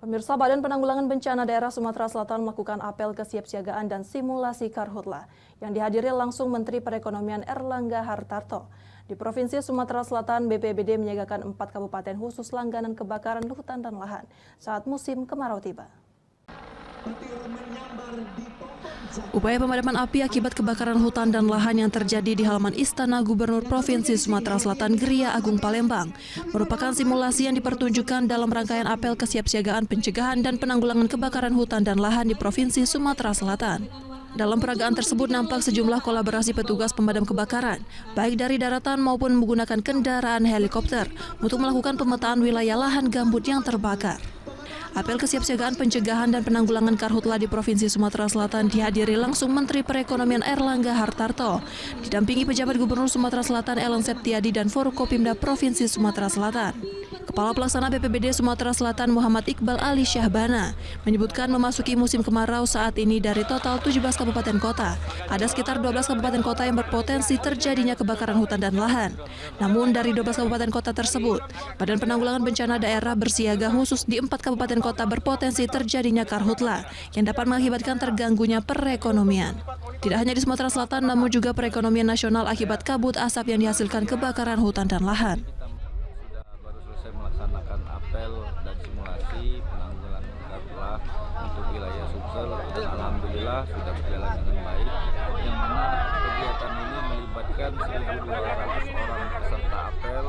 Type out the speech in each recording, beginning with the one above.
Pemirsa, Badan Penanggulangan Bencana Daerah Sumatera Selatan melakukan apel kesiapsiagaan dan simulasi karhutla yang dihadiri langsung Menteri Perekonomian Erlangga Hartarto. Di Provinsi Sumatera Selatan, BPBD menyiagakan 4 kabupaten khusus langganan kebakaran hutan dan lahan saat musim kemarau tiba. Upaya pemadaman api akibat kebakaran hutan dan lahan yang terjadi di halaman Istana Gubernur Provinsi Sumatera Selatan Geria Agung Palembang merupakan simulasi yang dipertunjukkan dalam rangkaian apel kesiapsiagaan pencegahan dan penanggulangan kebakaran hutan dan lahan di Provinsi Sumatera Selatan. Dalam peragaan tersebut nampak sejumlah kolaborasi petugas pemadam kebakaran, baik dari daratan maupun menggunakan kendaraan helikopter untuk melakukan pemetaan wilayah lahan gambut yang terbakar. Apel kesiapsiagaan pencegahan dan penanggulangan karhutla di Provinsi Sumatera Selatan dihadiri langsung Menteri Perekonomian Erlangga Hartarto, didampingi pejabat Gubernur Sumatera Selatan Ellen Septiadi dan Forkopimda Provinsi Sumatera Selatan. Kepala Pelaksana BPBD Sumatera Selatan Muhammad Iqbal Ali Syahbana menyebutkan memasuki musim kemarau saat ini dari total 17 kabupaten kota, ada sekitar 12 kabupaten kota yang berpotensi terjadinya kebakaran hutan dan lahan. Namun dari 12 kabupaten kota tersebut, Badan Penanggulangan Bencana Daerah bersiaga khusus di 4 kabupaten kota berpotensi terjadinya karhutla yang dapat mengakibatkan terganggunya perekonomian. Tidak hanya di Sumatera Selatan, namun juga perekonomian nasional akibat kabut asap yang dihasilkan kebakaran hutan dan lahan. Melaksanakan apel dan simulasi penanggulangan karhutla untuk wilayah Sumsel dan alhamdulillah sudah berjalan dengan baik, yang mana kegiatan ini melibatkan 1.200 orang peserta apel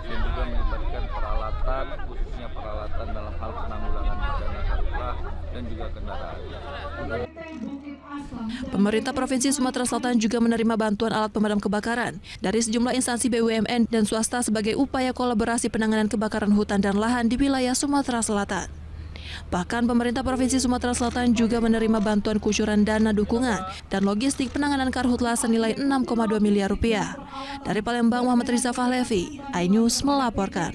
dan juga melibatkan peralatan, khususnya peralatan dalam hal penanggulangan bencana karhutla dan juga kendaraan. Pemerintah Provinsi Sumatera Selatan juga menerima bantuan alat pemadam kebakaran dari sejumlah instansi BUMN dan swasta sebagai upaya kolaborasi penanganan kebakaran hutan dan lahan di wilayah Sumatera Selatan. Bahkan pemerintah Provinsi Sumatera Selatan juga menerima bantuan kucuran dana dukungan dan logistik penanganan karhutla senilai 6,2 miliar rupiah. Dari Palembang, Muhammad Riza Fahlevi, iNews melaporkan.